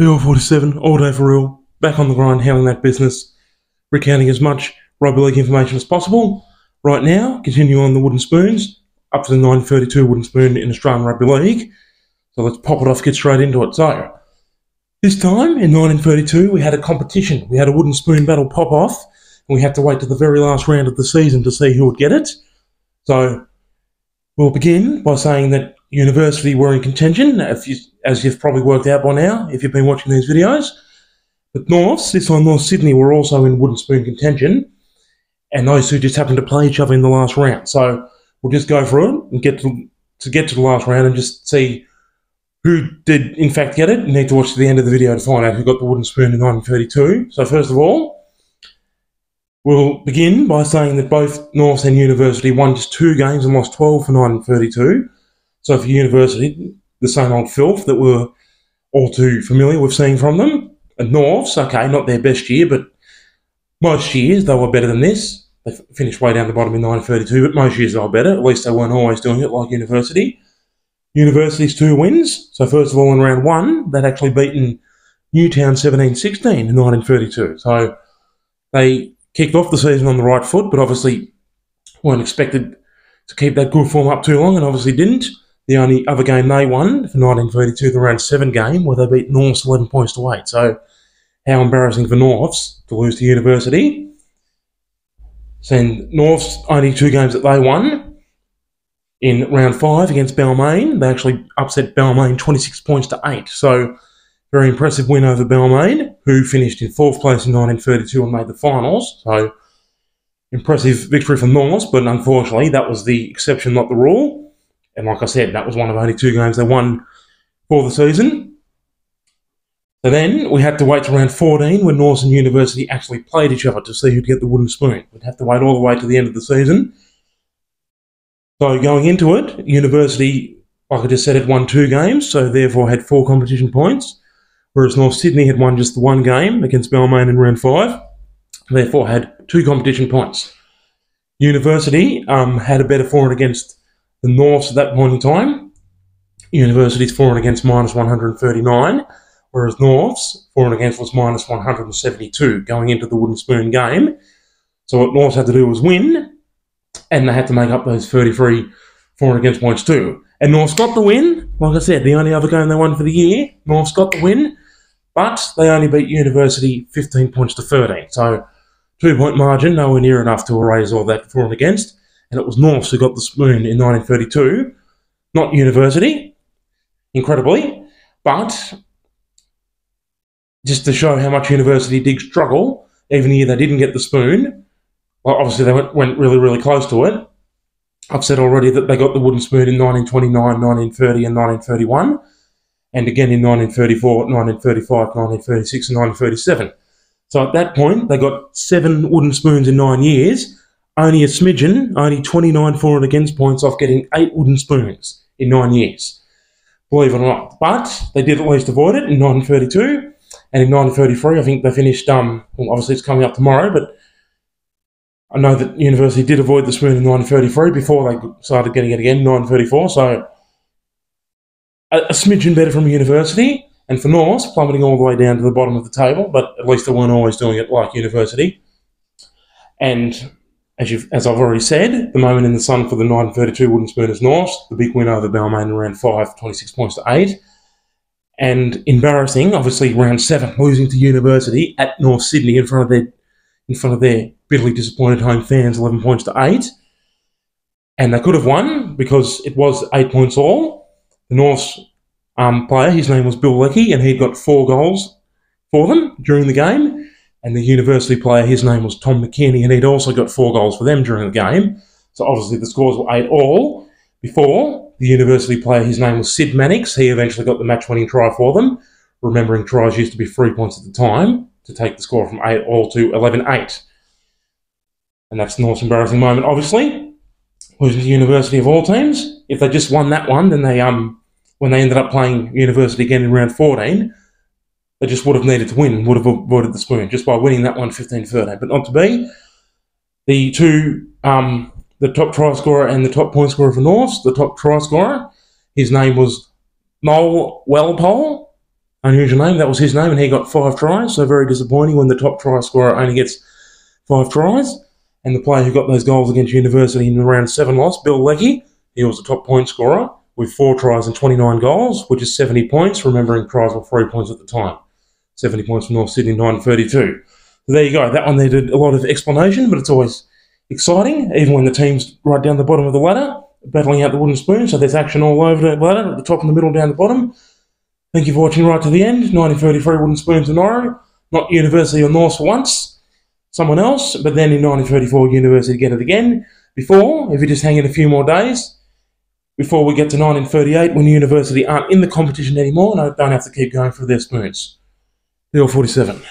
2:47, all day for real, back on the grind, handling that business, recounting as much rugby league information as possible. Right now, continue on the wooden spoons, up to the 932 wooden spoon in Australian Rugby League. So let's pop it off, get straight into it. So, this time, in 1932, we had a competition. We had a wooden spoon battle pop off, and we had to wait to the very last round of the season to see who would get it. So, we'll begin by saying that University were in contention, as you've probably worked out by now, if you've been watching these videos. But Norths, this time North Sydney, were also in wooden spoon contention, and those two just happened to play each other in the last round. So we'll just go through it and get to the last round and just see who did in fact get it. You need to watch to the end of the video to find out who got the wooden spoon in 1932. So first of all, we'll begin by saying that both Norths and University won just 2 games and lost 12 for 1932. So for University, the same old filth that we're all too familiar with seeing from them. And Norths, okay, not their best year, but most years they were better than this. They finished way down the bottom in 1932, but most years they were better. At least they weren't always doing it like University. University's 2 wins. So first of all, in round 1, they'd actually beaten Newtown 17-16 in 1932. So they kicked off the season on the right foot, but obviously weren't expected to keep that good form up too long, and obviously didn't. The only other game they won for 1932, the round 7 game, where they beat Norths 11 points to 8. So how embarrassing for Norths to lose to University. So Norths, only 2 games that they won. In round 5 against Balmain, they actually upset Balmain 26 points to 8. So very impressive win over Balmain, who finished in 4th place in 1932 and made the finals. So impressive victory for Norths, but unfortunately that was the exception, not the rule. And like I said, that was one of only 2 games they won for the season. So then we had to wait to round 14 when Norths and University actually played each other to see who'd get the wooden spoon. We'd have to wait all the way to the end of the season. So going into it, University, like I just said, had won 2 games, so therefore had 4 competition points, whereas North Sydney had won just the 1 game against Balmain in round 5, therefore had 2 competition points. University had a better for and against the Norths at that point in time. University's for and against minus 139, whereas Norths for and against was minus 172 going into the wooden spoon game. So what Norths had to do was win, and they had to make up those 33 for and against points too. And Norths got the win. Like I said, the only other game they won for the year, Norths got the win, but they only beat University 15 points to 13. So 2-point margin, nowhere near enough to erase all that for and against. And it was Norths who got the spoon in 1932, not University, incredibly. But just to show how much University did struggle, even the year they didn't get the spoon, well, obviously they went really, really close to it. I've said already that they got the wooden spoon in 1929, 1930 and 1931, and again in 1934, 1935, 1936 and 1937. So at that point, they got 7 wooden spoons in 9 years, only a smidgen, only 29 for and against points off getting 8 wooden spoons in 9 years. Believe it or not. But they did at least avoid it in 1932. And in 1933, I think they finished, well, obviously it's coming up tomorrow, but I know that University did avoid the spoon in 1933 before they started getting it again in 1934. So a smidgen better from University. And for Norths, plummeting all the way down to the bottom of the table, but at least they weren't always doing it like University. And as I've already said, the moment in the sun for the 1932 wooden spoon is Norths, the big win over Balmain in round 5, 26 points to 8. And embarrassing, obviously, round 7, losing to University at North Sydney in front of their bitterly disappointed home fans, 11 points to 8. And they could have won because it was 8 points all. The Norths player, his name was Bill Leckie, and he'd got 4 goals for them during the game. And the University player, his name was Tom McKinney, and he'd also got 4 goals for them during the game. So obviously the scores were 8 all. Before, the University player, his name was Sid Mannix. He eventually got the match-winning try for them. Remembering tries used to be 3 points at the time to take the score from 8 all to 11-8. And that's the most embarrassing moment, obviously. Losing to University of all teams. If they just won that one, then when they ended up playing University again in round 14, they just would have needed to win, would have avoided the spoon, just by winning that one 15-13. But not to be. The top try scorer and the top point scorer for Norths, the top try scorer, his name was Noel Walpole. unusual name. That was his name, and he got 5 tries, so very disappointing when the top try scorer only gets 5 tries. And the player who got those goals against University in the round 7 loss, Bill Leckie, he was the top point scorer with 4 tries and 29 goals, which is 70 points, remembering tries were 3 points at the time. 70 points for North Sydney, 932. So there you go. That one needed a lot of explanation, but it's always exciting, even when the team's right down the bottom of the ladder, battling out the wooden spoon, so there's action all over the ladder, at the top and the middle, down the bottom. Thank you for watching right to the end. 1933 wooden spoons in Norro. Not University or North for once. Someone else, but then in 1934 University get it again. Before, if you just hang in a few more days, before we get to 1938 when University aren't in the competition anymore and don't have to keep going for their spoons. Deal 47.